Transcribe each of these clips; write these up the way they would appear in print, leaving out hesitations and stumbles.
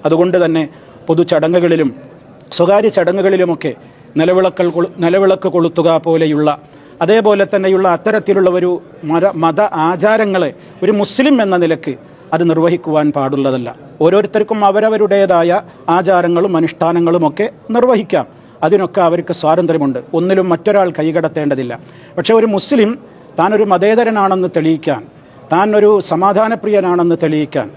അതുകൊണ്ട് തന്നെ പൊതു ചടങ്ങുകളിലും സ്വകാര്യ ചടങ്ങുകളിലുമൊക്കെ നിലവിളക്ക് കൊളുത്തുക പോലെയുള്ള അതേപോലെ തന്നെയുള്ള അത്തരത്തിലുള്ള ഒരു മത ആചാരങ്ങളെ ഒരു മുസ്ലിം എന്ന നിലക്ക് അത് നിർവഹിക്കുവാൻ പാടുള്ളതല്ല. ഓരോരുത്തർക്കും അവരവരുടേതായ ആചാരങ്ങളും അനുഷ്ഠാനങ്ങളുമൊക്കെ നിർവഹിക്കാം. അതിനൊക്കെ അവർക്ക് സ്വാതന്ത്ര്യമുണ്ട്. ഒന്നിലും മറ്റൊരാൾ കൈകടത്തേണ്ടതില്ല. പക്ഷേ ഒരു മുസ്ലിം താനൊരു മതേതരനാണെന്ന് തെളിയിക്കാൻ, താൻ ഒരു സമാധാനപ്രിയനാണെന്ന് തെളിയിക്കാൻ,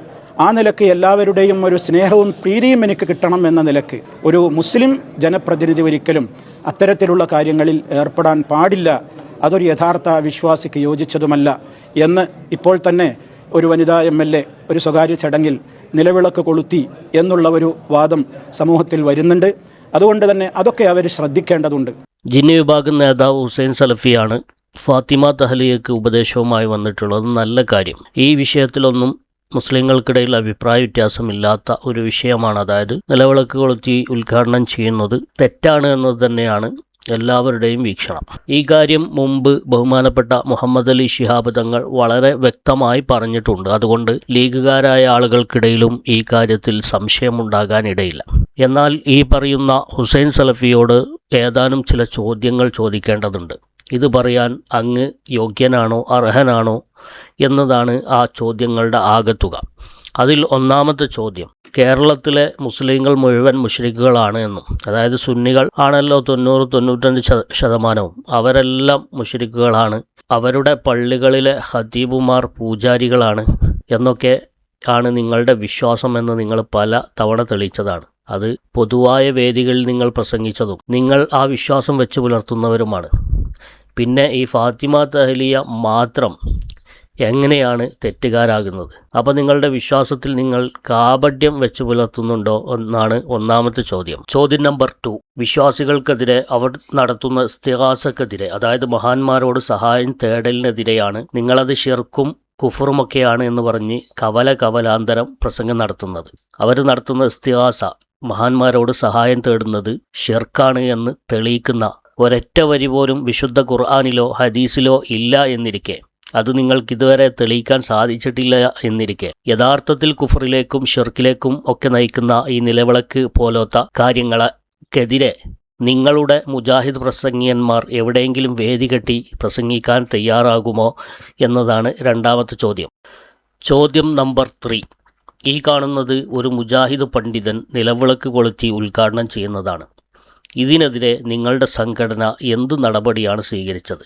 ആ നിലക്ക് എല്ലാവരുടെയും ഒരു സ്നേഹവും പ്രീതിയും എനിക്ക് കിട്ടണം എന്ന നിലക്ക് ഒരു മുസ്ലിം ജനപ്രതിനിധി ഒരിക്കലും അത്തരത്തിലുള്ള കാര്യങ്ങളിൽ ഏർപ്പെടാൻ പാടില്ല. അതൊരു യഥാർത്ഥ വിശ്വാസിക്ക് യോജിച്ചതുമല്ല എന്ന് ഇപ്പോൾ തന്നെ ഒരു വനിതാ MLA ഒരു സ്വകാര്യ ചടങ്ങിൽ നിലവിളക്ക് കൊളുത്തി എന്നുള്ള ഒരു വാദം സമൂഹത്തിൽ വരുന്നുണ്ട്. അതുകൊണ്ട് തന്നെ അതൊക്കെ അവർ ശ്രദ്ധിക്കേണ്ടതുണ്ട്. ജിന്നി വിഭാഗം നേതാവ് ഹുസൈൻ സലഫിയാണ് ഫാത്തിമ തഹ്ലിയക്ക് ഉപദേശവുമായി വന്നിട്ടുള്ളത്. നല്ല കാര്യം. ഈ വിഷയത്തിലൊന്നും മുസ്ലിങ്ങൾക്കിടയിൽ അഭിപ്രായ വ്യത്യാസമില്ലാത്ത ഒരു വിഷയമാണ്. അതായത് നിലവിളക്ക് കൊളുത്തി ഉദ്ഘാടനം ചെയ്യുന്നത് തെറ്റാണ് എന്നത് തന്നെയാണ് എല്ലാവരുടെയും വീക്ഷണം. ഈ കാര്യം മുമ്പ് ബഹുമാനപ്പെട്ട മുഹമ്മദ് അലി ശിഹാബ് തങ്ങൾ വളരെ വ്യക്തമായി പറഞ്ഞിട്ടുണ്ട്. അതുകൊണ്ട് ലീഗുകാരായ ആളുകൾക്കിടയിലും ഈ കാര്യത്തിൽ സംശയമുണ്ടാകാനിടയില്ല. എന്നാൽ ഈ പറയുന്ന ഹുസൈൻ സലഫിയോട് ഏതാനും ചില ചോദ്യങ്ങൾ ചോദിക്കേണ്ടതുണ്ട്. ഇത് പറയാൻ അങ്ങ് യോഗ്യനാണോ അർഹനാണോ എന്നതാണ് ആ ചോദ്യങ്ങളുടെ ആകത്തുക. അതിൽ ഒന്നാമത്തെ ചോദ്യം, കേരളത്തിലെ മുസ്ലിങ്ങൾ മുഴുവൻ മുശ്രിക്കുകളാണ് എന്നും, അതായത് സുന്നികൾ ആണല്ലോ 90-95% അവരെല്ലാം മുശ്രിക്കുകളാണ്, അവരുടെ പള്ളികളിലെ ഖതീബുമാർ പൂജാരികളാണ് എന്നൊക്കെ ആണ് നിങ്ങളുടെ വിശ്വാസം എന്ന് നിങ്ങൾ പല തവണ തെളിയിച്ചതാണ്. അത് പൊതുവായ വേദികളിൽ നിങ്ങൾ പ്രസംഗിച്ചതും നിങ്ങൾ ആ വിശ്വാസം വെച്ച് പുലർത്തുന്നവരുമാണ്. പിന്നെ ഈ ഫാത്തിമ തഹ്ലിയ മാത്രം എങ്ങനെയാണ് തെറ്റുകാരാകുന്നത്? അപ്പോൾ നിങ്ങളുടെ വിശ്വാസത്തിൽ നിങ്ങൾ കാപഢ്യം വെച്ച് പുലർത്തുന്നുണ്ടോ എന്നാണ് ഒന്നാമത്തെ ചോദ്യം. ചോദ്യം നമ്പർ 2, വിശ്വാസികൾക്കെതിരെ അവർ നടത്തുന്ന ഇസ്തിഗാസക്കെതിരെ, അതായത് മഹാന്മാരോട് സഹായം തേടലിനെതിരെയാണ് നിങ്ങളത് ശിർക്കും കുഫറുമൊക്കെയാണ് എന്ന് പറഞ്ഞ് കവലാന്തരം പ്രസംഗം നടത്തുന്നത്. അവർ നടത്തുന്ന ഇസ്തിഗാസ, മഹാന്മാരോട് സഹായം തേടുന്നത് ഷിർക്കാണ് എന്ന് തെളിയിക്കുന്ന ഒരൊറ്റ വരി പോലും വിശുദ്ധ ഖുർആനിലോ ഹദീസിലോ ഇല്ല എന്നിരിക്കെ, അത് നിങ്ങൾക്ക് ഇതുവരെ തെളിയിക്കാൻ സാധിച്ചിട്ടില്ല എന്നിരിക്കെ, യഥാർത്ഥത്തിൽ കുഫറിലേക്കും ഷിർക്കിലേക്കും ഒക്കെ നയിക്കുന്ന ഈ നിലവിളക്ക് പോലത്തെ കാര്യങ്ങൾക്കെതിരെ നിങ്ങളുടെ മുജാഹിദ് പ്രസംഗിയന്മാർ എവിടെയെങ്കിലും വേദി കെട്ടി പ്രസംഗിക്കാൻ തയ്യാറാകുമോ എന്നതാണ് രണ്ടാമത്തെ ചോദ്യം. ചോദ്യം നമ്പർ 3, ഈ കാണുന്നത് ഒരു മുജാഹിദ് പണ്ഡിതൻ നിലവിളക്ക് കൊളുത്തി ഉദ്ഘാടനം ചെയ്യുന്നതാണ്. ഇതിനെതിരെ നിങ്ങളുടെ സംഘടന എന്തു നടപടിയാണ് സ്വീകരിച്ചത്?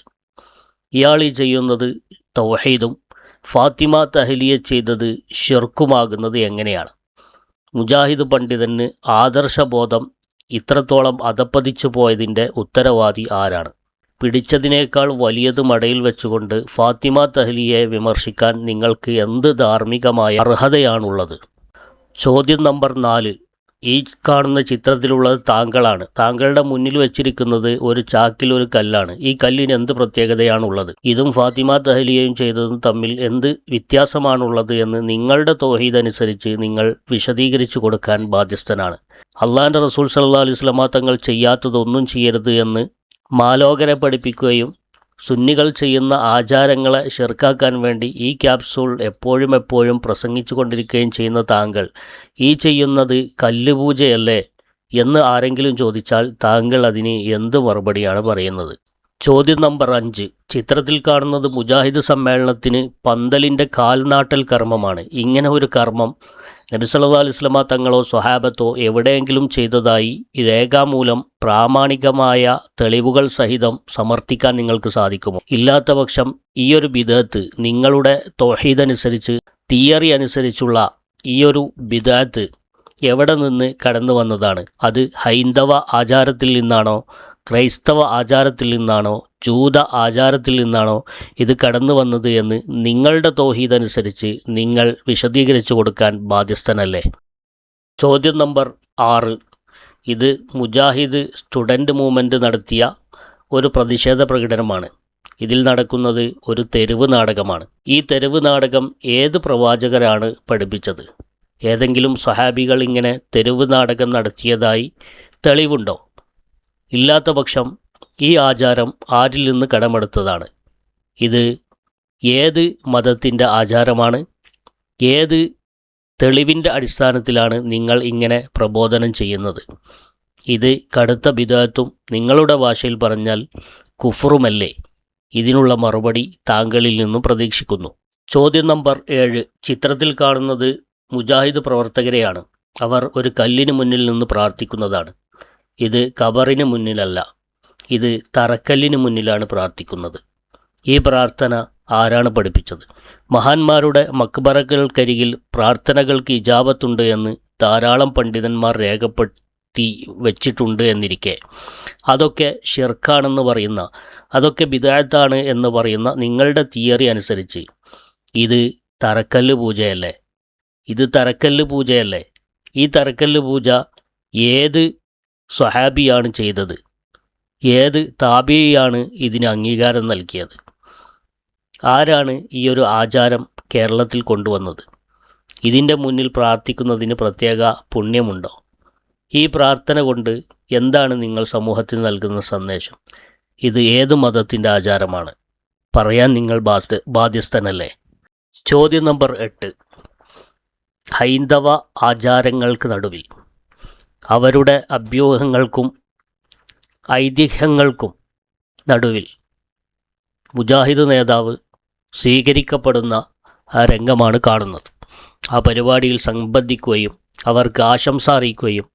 ഇയാൾ ഈ ചെയ്യുന്നത് തൗഹീദും ഫാത്തിമ തഹ്ലിയ ചെയ്തത് ഷിർക്കുമാകുന്നത് എങ്ങനെയാണ്? മുജാഹിദ് പണ്ഡിതന് ആദർശബോധം ഇത്രത്തോളം അധപ്പതിച്ചു പോയതിൻ്റെ ഉത്തരവാദി ആരാണ്? പിടിച്ചതിനേക്കാൾ വലിയത് മടയിൽ വെച്ചുകൊണ്ട് ഫാത്തിമ തഹ്ലിയയെ വിമർശിക്കാൻ നിങ്ങൾക്ക് എന്ത് ധാർമ്മികമായ അർഹതയാണുള്ളത്? ചോദ്യം നമ്പർ 4, ഈ കാണുന്ന ചിത്രത്തിലുള്ളത് താങ്കളാണ്. താങ്കളുടെ മുന്നിൽ വെച്ചിരിക്കുന്നത് ഒരു ചാക്കിൽ ഒരു കല്ലാണ്. ഈ കല്ലിന് എന്ത് പ്രത്യേകതയാണുള്ളത്? ഇതും ഫാത്തിമ തഹ്ലിയയും ചെയ്തതും തമ്മിൽ എന്ത് വ്യത്യാസമാണുള്ളത് എന്ന് നിങ്ങളുടെ തൗഹീദ് അനുസരിച്ച് നിങ്ങൾ വിശദീകരിച്ചു കൊടുക്കാൻ ബാധ്യസ്ഥനാണ്. അള്ളാഹിൻ്റെ റസൂൽ സല്ലല്ലാഹു അലൈഹി വസല്ലമ തങ്ങൾ ചെയ്യാത്തതൊന്നും ചെയ്യരുത് എന്ന് മാലോകരെ പഠിപ്പിക്കുകയും സുന്നികൾ ചെയ്യുന്ന ആചാരങ്ങളെ ഷിർക്കാക്കാൻ വേണ്ടി ഈ ക്യാപ്സൂൾ എപ്പോഴും പ്രസംഗിച്ചു കൊണ്ടിരിക്കുകയും ചെയ്യുന്ന താങ്കൾ ഈ ചെയ്യുന്നത് കല്ലുപൂജയല്ലേ എന്ന് ആരെങ്കിലും ചോദിച്ചാൽ താങ്കൾ അതിന് എന്ത് മറുപടിയാണ് പറയുന്നത്? ചോദ്യം നമ്പർ 5, ചിത്രത്തിൽ കാണുന്നത് മുജാഹിദ് സമ്മേളനത്തിന് പന്തലിൻ്റെ കാൽനാട്ടൽ കർമ്മമാണ്. ഇങ്ങനെ ഒരു കർമ്മം നബി സല്ലല്ലാഹു അലൈഹി വസല്ലമ തങ്ങളോ സ്വഹാബത്തോ എവിടെയെങ്കിലും ചെയ്തതായി രേഖാമൂലം പ്രാമാണികമായ തെളിവുകൾ സഹിതം സമർത്ഥിക്കാൻ നിങ്ങൾക്ക് സാധിക്കുമോ? ഇല്ലാത്ത പക്ഷം ഈയൊരു ബിദഅത്ത് നിങ്ങളുടെ തൗഹീദ് അനുസരിച്ച്, തിയറി അനുസരിച്ചുള്ള ഈയൊരു ബിദഅത്ത് എവിടെ നിന്ന് കടന്നു വന്നതാണ്? അത് ഹൈന്ദവ ആചാരത്തിൽ നിന്നാണോ, ക്രൈസ്തവ ആചാരത്തിൽ നിന്നാണോ, ജൂത ആചാരത്തിൽ നിന്നാണോ ഇത് കടന്നു വന്നത് എന്ന് നിങ്ങളുടെ തൗഹീദ് അനുസരിച്ച് നിങ്ങൾ വിശദീകരിച്ചു കൊടുക്കാൻ ബാധ്യസ്ഥനല്ലേ? ചോദ്യം നമ്പർ 6, ഇത് മുജാഹിദ് സ്റ്റുഡൻറ് മൂവ്മെൻറ്റ് നടത്തിയ ഒരു പ്രതിഷേധ പ്രകടനമാണ്. ഇതിൽ നടക്കുന്നത് ഒരു തെരുവ് നാടകമാണ്. ഈ തെരുവ് നാടകം ഏത് പ്രവാചകരാണ് പഠിപ്പിച്ചത്? ഏതെങ്കിലും സ്വഹാബികൾ ഇങ്ങനെ തെരുവ് നാടകം നടത്തിയതായി തെളിവുണ്ടോ? ഇല്ലാത്ത പക്ഷം ഈ ആചാരം ആരിൽ നിന്ന് കടമെടുത്തതാണ്? ഇത് ഏത് മതത്തിൻ്റെ ആചാരമാണ്? ഏത് തെളിവിൻ്റെ അടിസ്ഥാനത്തിലാണ് നിങ്ങൾ ഇങ്ങനെ പ്രബോധനം ചെയ്യുന്നത്. ഇത് കടുത്ത ബിദഅത്തും നിങ്ങളുടെ ഭാഷയിൽ പറഞ്ഞാൽ കുഫറുമല്ലേ? ഇതിനുള്ള മറുപടി താങ്കളിൽ നിന്നും പ്രതീക്ഷിക്കുന്നു. ചോദ്യം നമ്പർ 7. ചിത്രത്തിൽ കാണുന്നത് മുജാഹിദ് പ്രവർത്തകരെയാണ്. അവർ ഒരു കല്ലിന് മുന്നിൽ നിന്ന് പ്രാർത്ഥിക്കുന്നതാണ്. ഇത് ഖബറിന് മുന്നിലല്ല, ഇത് തറക്കല്ലിന് മുന്നിലാണ് പ്രാർത്ഥിക്കുന്നത്. ഈ പ്രാർത്ഥന ആരാണ് പഠിപ്പിച്ചത്? മഹാന്മാരുടെ മക്ബറകൾക്കരികിൽ പ്രാർത്ഥനകൾക്ക് ഇജാബത്തുണ്ട് എന്ന് ധാരാളം പണ്ഡിതന്മാർ രേഖപ്പെടുത്തി വച്ചിട്ടുണ്ട് എന്നിരിക്കെ അതൊക്കെ ഷിർക്കാണെന്ന് പറയുന്ന, അതൊക്കെ ബിദഅത്താണ് എന്ന് പറയുന്ന നിങ്ങളുടെ തിയറി അനുസരിച്ച് ഇത് തറക്കല്ല് പൂജയല്ലേ? ഇത് തറക്കല്ല് പൂജയല്ലേ? ഈ തറക്കല്ല് പൂജ ഏത് സ്വഹാബിയാണ് ചെയ്തത്? ഏത് താബിയാണ് ഇതിന് അംഗീകാരം നൽകിയത്? ആരാണ് ഈ ഒരു ആചാരം കേരളത്തിൽ കൊണ്ടുവന്നത്? ഇതിൻ്റെ മുന്നിൽ പ്രാർത്ഥിക്കുന്നതിന് പ്രത്യേക പുണ്യമുണ്ടോ? ഈ പ്രാർത്ഥന കൊണ്ട് എന്താണ് നിങ്ങൾ സമൂഹത്തിന് നൽകുന്ന സന്ദേശം? ഇത് ഏത് മതത്തിൻ്റെ ആചാരമാണ്? പറയാൻ നിങ്ങൾ ബാധ്യസ്ഥനല്ലേ? ചോദ്യം നമ്പർ 8. ഹൈന്ദവ ആചാരങ്ങൾക്ക് നടുവിൽ, അവരുടെ അഭ്യൂഹങ്ങൾക്കും ഐതിഹ്യങ്ങൾക്കും നടുവിൽ മുജാഹിദ് നേതാവ് സ്വീകരിക്കപ്പെടുന്ന ആ രംഗമാണ് കാണുന്നത്. ആ പരിപാടിയിൽ സംബന്ധിക്കുകയും അവർക്ക് ആശംസ അറിയിക്കുകയും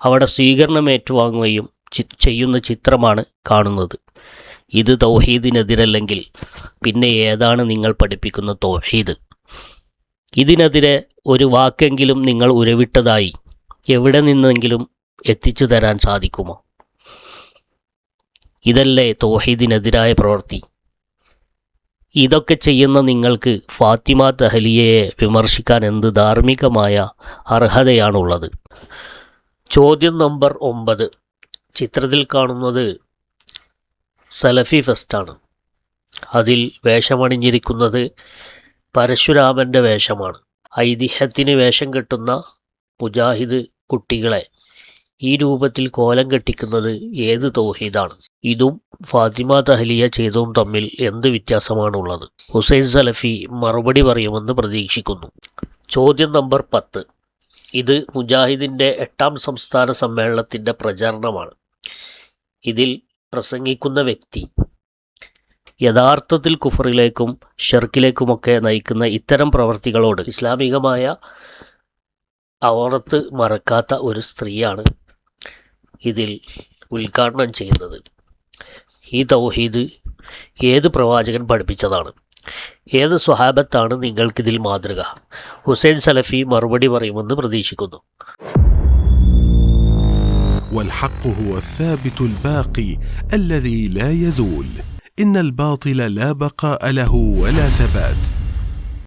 അവിടെ സ്വീകരണം ഏറ്റുവാങ്ങുകയും ചെയ്യുന്ന ചിത്രമാണ് കാണുന്നത്. ഇത് തൗഹീദിനെതിരല്ലെങ്കിൽ പിന്നെ ഏതാണ് നിങ്ങൾ പഠിപ്പിക്കുന്ന തൗഹീദ്? ഇതിനെതിരെ ഒരു വാക്കെങ്കിലും നിങ്ങൾ ഉരുവിട്ടതായി എവിടെ നിന്നെങ്കിലും എത്തിച്ചു തരാൻ സാധിക്കുമോ? ഇതല്ലേ തൗഹീദിനെതിരായ പ്രവൃത്തി? ഇതൊക്കെ ചെയ്യുന്ന നിങ്ങൾക്ക് ഫാത്തിമ തഹ്ലിയയെ വിമർശിക്കാൻ എന്ത് ധാർമ്മികമായ അർഹതയാണുള്ളത്? ചോദ്യം നമ്പർ 9. ചിത്രത്തിൽ കാണുന്നത് സലഫി ഫെസ്റ്റാണ്. അതിൽ വേഷമണിഞ്ഞിരിക്കുന്നത് പരശുരാമൻ്റെ വേഷമാണ്. ഐതിഹ്യത്തിന് വേഷം കെട്ടുന്ന മുജാഹിദ് കുട്ടികളെ ഈ രൂപത്തിൽ കോലം കെട്ടിക്കുന്നത് ഏത് തൗഹീദാണ്? ഇതും ഫാത്തിമ തഹ്ലിയ ചെയ്തതും തമ്മിൽ എന്ത് വ്യത്യാസമാണുള്ളത്? ഹുസൈൻ സലഫി മറുപടി പറയുമെന്ന് പ്രതീക്ഷിക്കുന്നു. ചോദ്യം നമ്പർ 10. ഇത് മുജാഹിദിൻ്റെ 8ാം സംസ്ഥാന സമ്മേളനത്തിൻ്റെ പ്രചരണമാണ്. ഇതിൽ പ്രസംഗിക്കുന്ന വ്യക്തി യഥാർത്ഥത്തിൽ കുഫറിലേക്കും ഷിർക്കിലേക്കുമൊക്കെ നയിക്കുന്ന ഇത്തരം പ്രവർത്തികളോട് ഇസ്ലാമികമായ ഔറത്ത് മറക്കാത്ത ഒരു സ്ത്രീയാണ് ഇതിൽ ഉദ്ഘാടനം ചെയ്യുന്നത്. ഈ തൗഹീദ് ഏത് പ്രവാചകൻ പഠിപ്പിച്ചതാണ്? ഏത് സ്വഹാബത്താണ് നിങ്ങൾക്കിതിൽ മാതൃക? ഹുസൈൻ സലഫി മറുപടി പറയുമെന്ന് പ്രതീക്ഷിക്കുന്നു. والحق هو الثابت الباقي الذي لا يزول. إن الباطل لا بقاء له ولا ثبات.